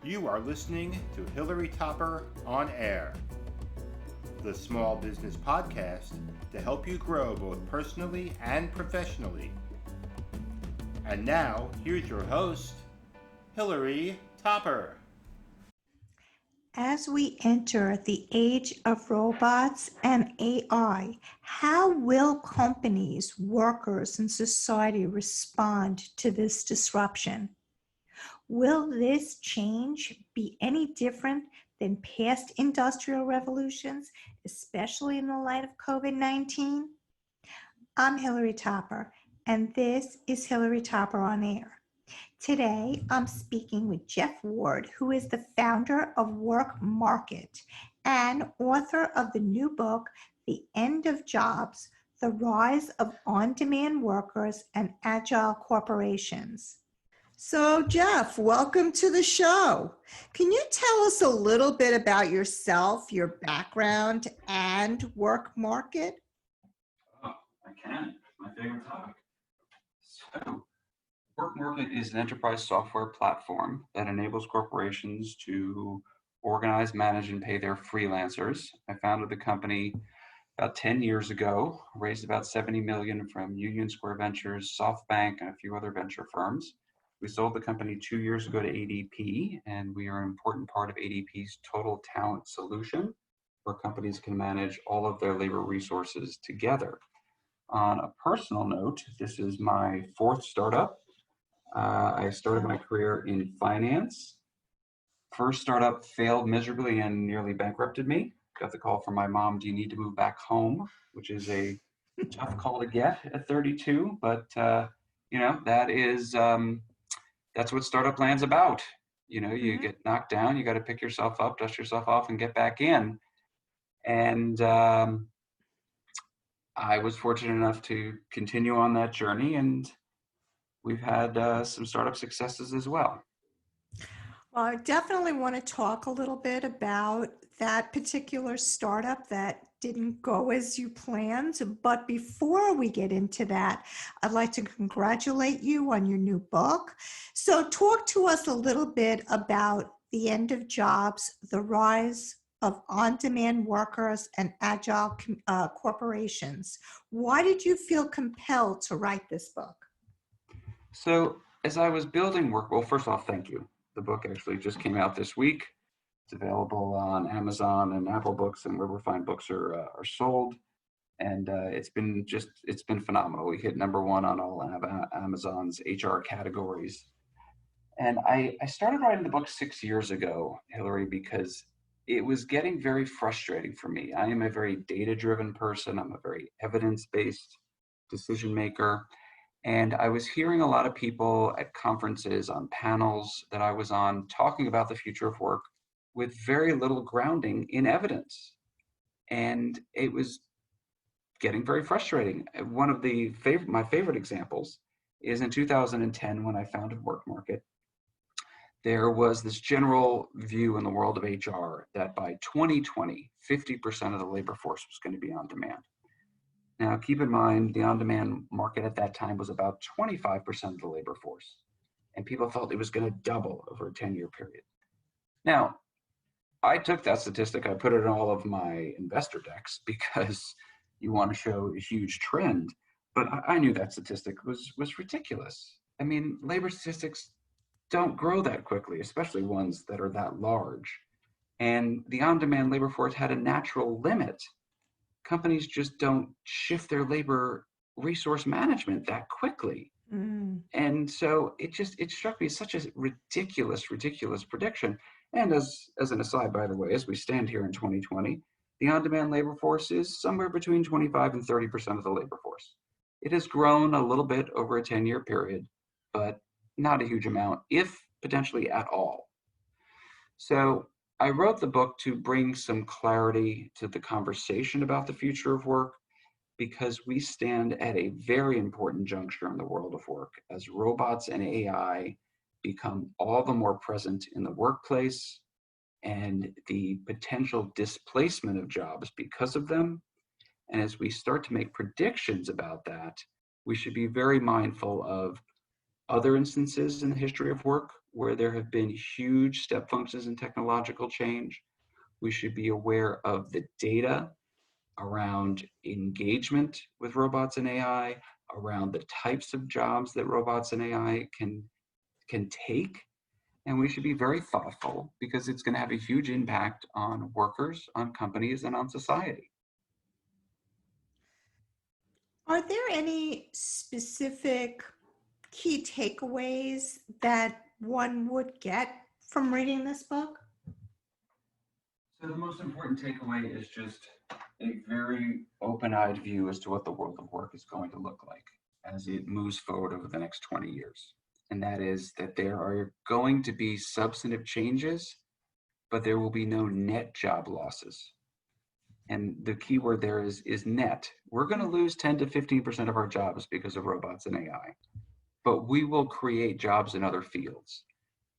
You are listening to Hilary Topper On Air, the small business podcast to help you grow both personally and professionally. And now, here's your host, Hilary Topper. As we enter the age of robots and AI, how will companies, workers, and society respond to this disruption? Will this change be any different than past industrial revolutions, especially in the light of COVID-19? I'm Hilary Topper, and this is Hilary Topper On Air. Today, I'm speaking with Jeff Wald, who is the founder of WorkMarket and author of the new book, The End of Jobs, The Rise of On-Demand Workers and Agile Corporations. So, Jeff, welcome to the show. Can you tell us a little bit about yourself, your background, and WorkMarket? Oh, I can. My favorite topic. So, WorkMarket is an enterprise software platform that enables corporations to organize, manage, and pay their freelancers. I founded the company about 10 years ago, raised about $70 million from Union Square Ventures, SoftBank, and a few other venture firms. We sold the company 2 years ago to ADP, and we are an important part of ADP's total talent solution, where companies can manage all of their labor resources together. On a personal note, this is my fourth startup. I started my career in finance. First startup failed miserably and nearly bankrupted me. Got the call from my mom, do you need to move back home? Which is a tough call to get at 32, but that is, that's what startup land's about. You get knocked down, you got to pick yourself up, dust yourself off, and get back in. And I was fortunate enough to continue on that journey, and we've had some startup successes as well. Well, I definitely want to talk a little bit about that particular startup that didn't go as you planned. But before we get into that, I'd like to congratulate you on your new book. So talk to us a little bit about The End of Jobs, The Rise of On-Demand Workers and Agile Corporations. Why did you feel compelled to write this book? So as I was building well, first off, thank you. The book actually just came out this week. It's available on Amazon and Apple Books and wherever fine books are sold. And it's been phenomenal. We hit number one on all Amazon's HR categories. And I started writing the book 6 years ago, Hilary, because it was getting very frustrating for me. I am a very data-driven person. I'm a very evidence-based decision maker. And I was hearing a lot of people at conferences, on panels that I was on, talking about the future of work with very little grounding in evidence. And it was getting very frustrating. One of my favorite examples is in 2010 when I founded WorkMarket. There was this general view in the world of HR that by 2020, 50% of the labor force was going to be on demand. Now, keep in mind, the on-demand market at that time was about 25% of the labor force, and people thought it was going to double over a 10-year period. Now, I took that statistic, I put it in all of my investor decks because you want to show a huge trend, but I knew that statistic was ridiculous. I mean, labor statistics don't grow that quickly, especially ones that are that large. And the on-demand labor force had a natural limit. Companies just don't shift their labor resource management that quickly. And so it struck me as such a ridiculous prediction. And as an aside, by the way, as we stand here in 2020, the on-demand labor force is somewhere between 25 and 30% of the labor force. It has grown a little bit over a 10-year period, but not a huge amount, if potentially at all. So I wrote the book to bring some clarity to the conversation about the future of work, because we stand at a very important juncture in the world of work as robots and AI become all the more present in the workplace, and the potential displacement of jobs because of them. And as we start to make predictions about that, we should be very mindful of other instances in the history of work where there have been huge step functions in technological change. We should be aware of the data around engagement with robots and AI, around the types of jobs that robots and AI can take. And we should be very thoughtful because it's going to have a huge impact on workers, on companies, and on society. Are there any specific key takeaways that one would get from reading this book? So the most important takeaway is just a very open-eyed view as to what the world of work is going to look like as it moves forward over the next 20 years. And that is that there are going to be substantive changes, but there will be no net job losses. And the key word there is net. We're going to lose 10 to 15% of our jobs because of robots and AI, but we will create jobs in other fields.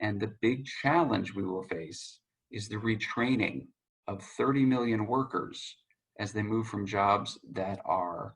And the big challenge we will face is the retraining of 30 million workers as they move from jobs that are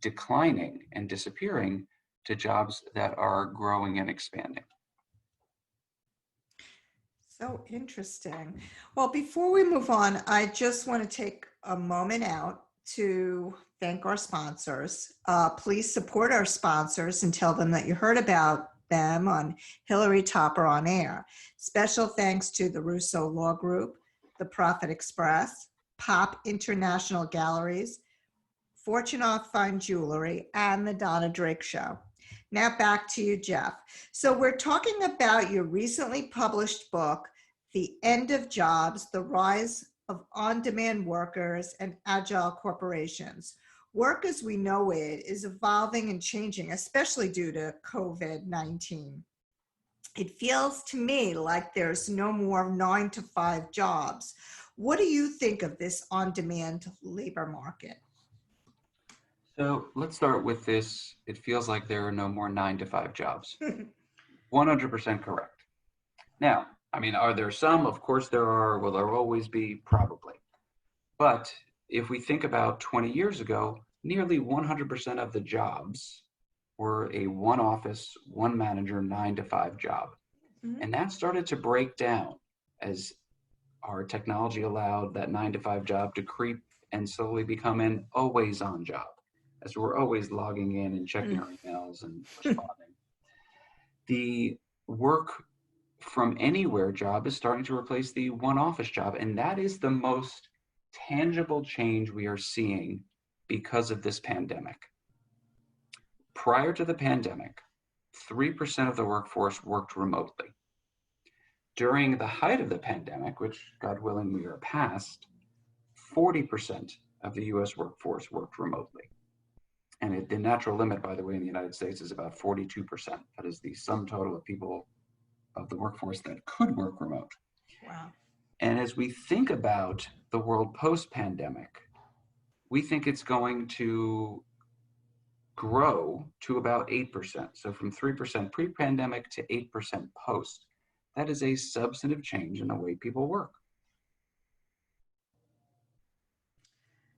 declining and disappearing to jobs that are growing and expanding. So interesting. Well, before we move on, I just want to take a moment out to thank our sponsors. Please support our sponsors and tell them that you heard about them on Hilary Topper On Air. Special thanks to the Russo Law Group, the Profit Express, Pop International Galleries, Fortunoff Fine Jewelry, and the Donna Drake Show. Now back to you, Jeff. So we're talking about your recently published book, The End of Jobs, The Rise of On-Demand Workers and Agile Corporations. Work as we know it is evolving and changing, especially due to COVID-19. It feels to me like there's no more 9-to-5 jobs. What do you think of this on-demand labor market? So let's start with this. It feels like there are no more 9-to-5 jobs. 100% correct. Now, I mean, are there some? Of course there are. Will there always be? Probably. But if we think about 20 years ago, nearly 100% of the jobs were a one office, one manager, 9-to-5 job. Mm-hmm. And that started to break down as our technology allowed that 9-to-5 job to creep and slowly become an always on job, as we're always logging in and checking our emails and responding. The work from anywhere job is starting to replace the one office job. And that is the most tangible change we are seeing because of this pandemic. Prior to the pandemic, 3% of the workforce worked remotely. During the height of the pandemic, which God willing we are past, 40% of the US workforce worked remotely. And the natural limit, by the way, in the United States is about 42%. That is the sum total of people of the workforce that could work remote. Wow. And as we think about the world post-pandemic, we think it's going to grow to about 8%. So from 3% pre-pandemic to 8% post. That is a substantive change in the way people work.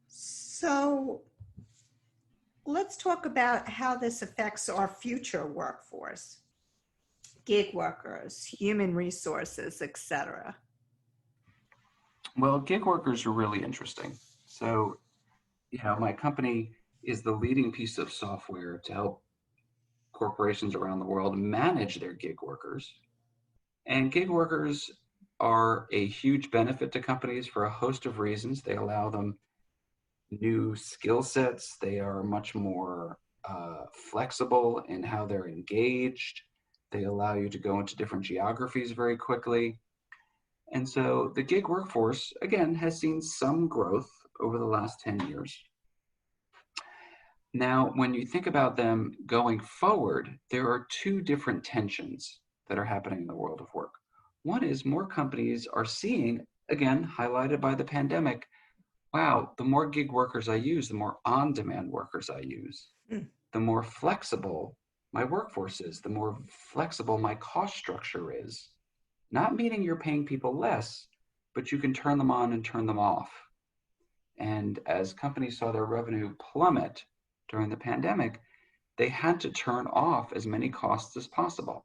So let's talk about how this affects our future workforce, gig workers, human resources, etc. Well, gig workers are really interesting. So, my company is the leading piece of software to help corporations around the world manage their gig workers. And gig workers are a huge benefit to companies for a host of reasons. They allow them new skill sets. They are much more flexible in how they're engaged. They allow you to go into different geographies very quickly. And so the gig workforce, again, has seen some growth over the last 10 years. Now, when you think about them going forward, there are two different tensions that are happening in the world of work. One is more companies are seeing, again, highlighted by the pandemic, wow, the more gig workers I use, the more on-demand workers I use, the more flexible my workforce is, the more flexible my cost structure is. Not meaning you're paying people less, but you can turn them on and turn them off. And as companies saw their revenue plummet during the pandemic, they had to turn off as many costs as possible.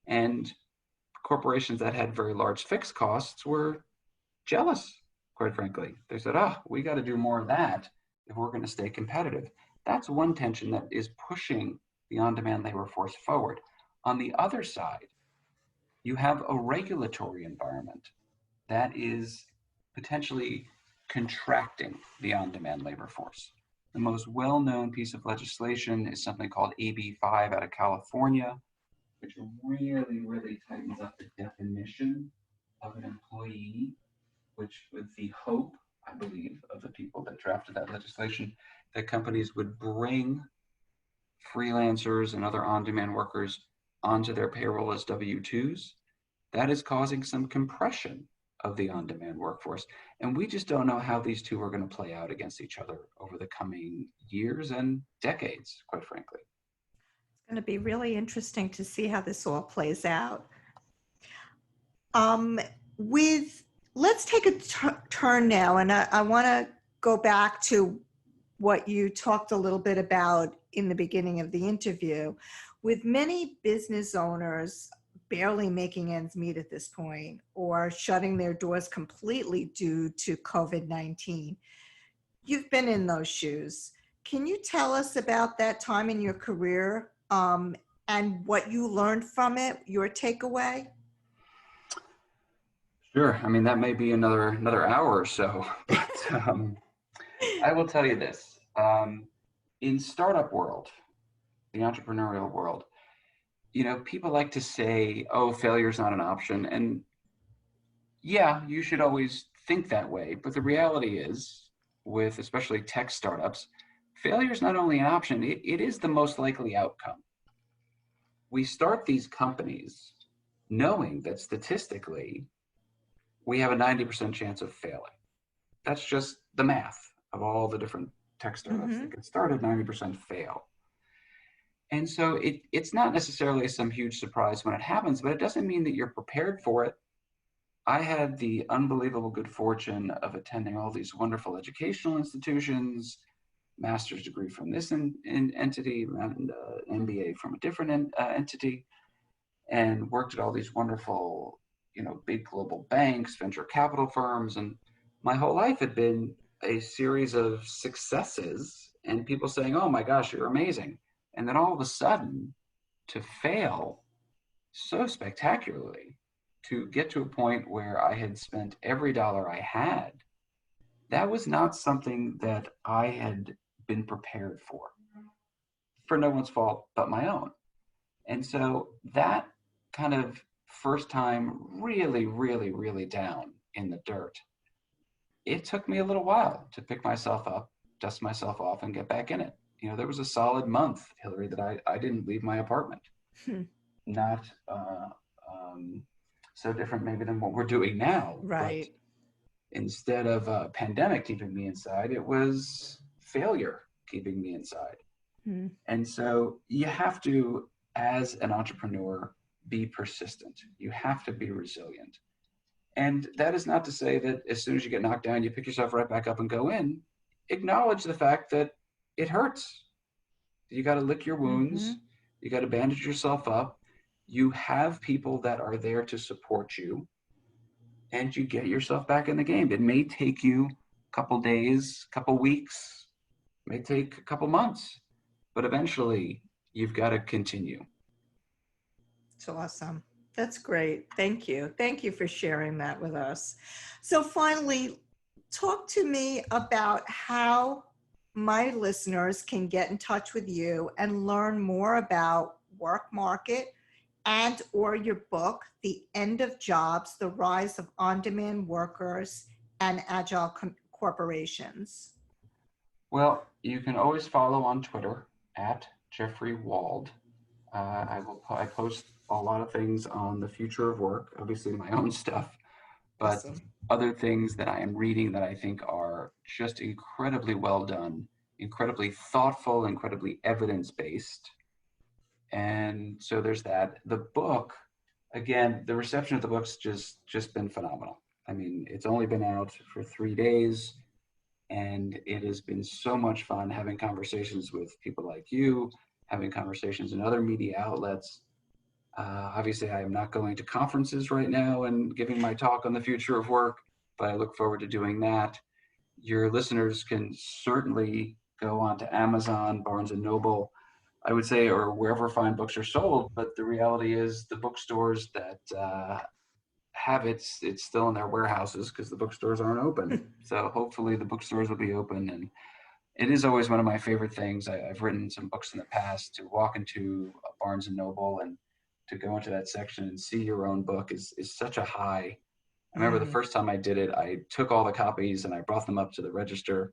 And corporations that had very large fixed costs were jealous, quite frankly. They said, we got to do more of that if we're going to stay competitive. That's one tension that is pushing the on-demand labor force forward. On the other side, you have a regulatory environment that is potentially contracting the on-demand labor force. The most well-known piece of legislation is something called AB 5 out of California, which really, really tightens up the definition of an employee, which with the hope, I believe, of the people that drafted that legislation, that companies would bring freelancers and other on-demand workers onto their payroll as W-2s. That is causing some compression of the on-demand workforce. And we just don't know how these two are going to play out against each other over the coming years and decades, quite frankly. It's going to be really interesting to see how this all plays out. Let's take a turn now, and I want to go back to what you talked a little bit about in the beginning of the interview. With many business owners barely making ends meet at this point, or shutting their doors completely due to COVID-19, you've been in those shoes. Can you tell us about that time in your career and what you learned from it, your takeaway? Sure. I mean, that may be another hour or so, but I will tell you this. In startup world, the entrepreneurial world, people like to say, failure is not an option. And yeah, you should always think that way. But the reality is, with especially tech startups, failure is not only an option, it is the most likely outcome. We start these companies knowing that statistically, we have a 90% chance of failing. That's just the math of all the different tech startups that get started, 90% fail. And so it's not necessarily some huge surprise when it happens, but it doesn't mean that you're prepared for it. I had the unbelievable good fortune of attending all these wonderful educational institutions, master's degree from this entity, and MBA from a different entity, and worked at all these wonderful, big global banks, venture capital firms. And my whole life had been a series of successes and people saying, oh my gosh, you're amazing. And then all of a sudden, to fail so spectacularly, to get to a point where I had spent every dollar I had, that was not something that I had been prepared for no one's fault but my own. And so that kind of first time really, really, really down in the dirt, it took me a little while to pick myself up, dust myself off, and get back in it. There was a solid month, Hilary, that I didn't leave my apartment. Not so different maybe than what we're doing now. Right. But instead of a pandemic keeping me inside, it was failure keeping me inside. And so you have to, as an entrepreneur, be persistent. You have to be resilient. And that is not to say that as soon as you get knocked down, you pick yourself right back up and go in. Acknowledge the fact that it hurts. You got to lick your wounds. You got to bandage yourself up. You have people that are there to support you, and you get yourself back in the game. It may take you a couple days, couple weeks, may take a couple months, but eventually you've got to continue. It's awesome. That's great. Thank you. Thank you for sharing that with us. So finally, talk to me about how my listeners can get in touch with you and learn more about WorkMarket and or your book, The End of Jobs, The Rise of On-Demand Workers and Agile Corporations. Well, you can always follow on Twitter at Jeffrey Wald. I post a lot of things on the future of work, obviously my own stuff, but Awesome. Other things that I am reading that I think are just incredibly well done, incredibly thoughtful, incredibly evidence-based. And so there's that. The book, again, the reception of the book's just been phenomenal. I mean, it's only been out for 3 days, and it has been so much fun having conversations with people like you, having conversations in other media outlets. Obviously, I am not going to conferences right now and giving my talk on the future of work, but I look forward to doing that. Your listeners can certainly go on to Amazon, Barnes and Noble, I would say, or wherever fine books are sold. But the reality is the bookstores that have it's still in their warehouses because the bookstores aren't open. So hopefully the bookstores will be open. And it is always one of my favorite things. I've written some books in the past. To walk into a Barnes and Noble and to go into that section and see your own book is such a high. I remember the first time I did it, I took all the copies and I brought them up to the register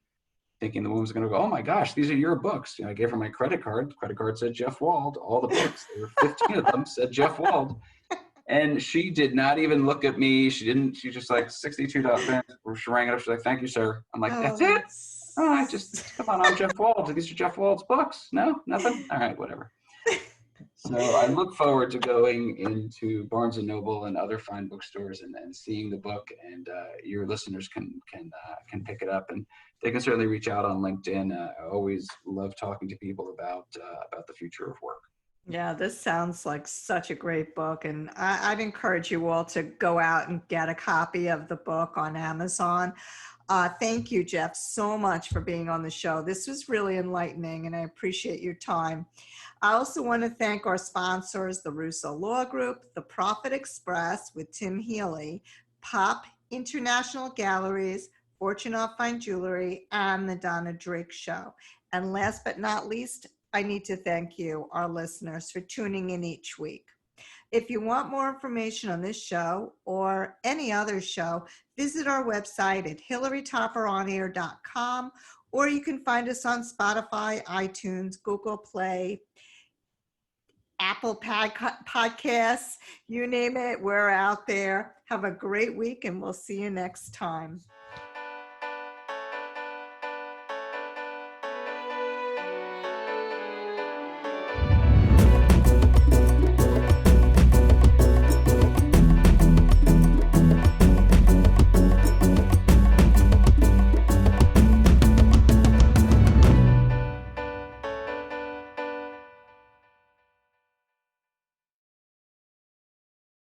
thinking the woman was going to go, "Oh my gosh, these are your books." I gave her my credit card. The credit card said Jeff Wald. All the books, there were 15 of them, said Jeff Wald. And she did not even look at me. She just like $62. She rang it up. She's like, "Thank you, sir." I'm like, "That's it? Oh, I just, come on, I'm Jeff Wald. These are Jeff Wald's books. No, nothing? All right, whatever." So I look forward to going into Barnes and Noble and other fine bookstores and seeing the book, and your listeners can pick it up, and they can certainly reach out on LinkedIn. I always love talking to people about the future of work. Yeah, this sounds like such a great book, and I'd encourage you all to go out and get a copy of the book on Amazon. Thank you, Jeff, so much for being on the show. This was really enlightening, and I appreciate your time. I also want to thank our sponsors, the Russo Law Group, the Profit Express with Tim Healy, Pop International Galleries, Fortune Off Fine Jewelry, and the Donna Drake Show. And last but not least, I need to thank you, our listeners, for tuning in each week. If you want more information on this show or any other show, visit our website at hilarytopperonair.com, or you can find us on Spotify, iTunes, Google Play, Apple Podcasts, you name it, we're out there. Have a great week, and we'll see you next time.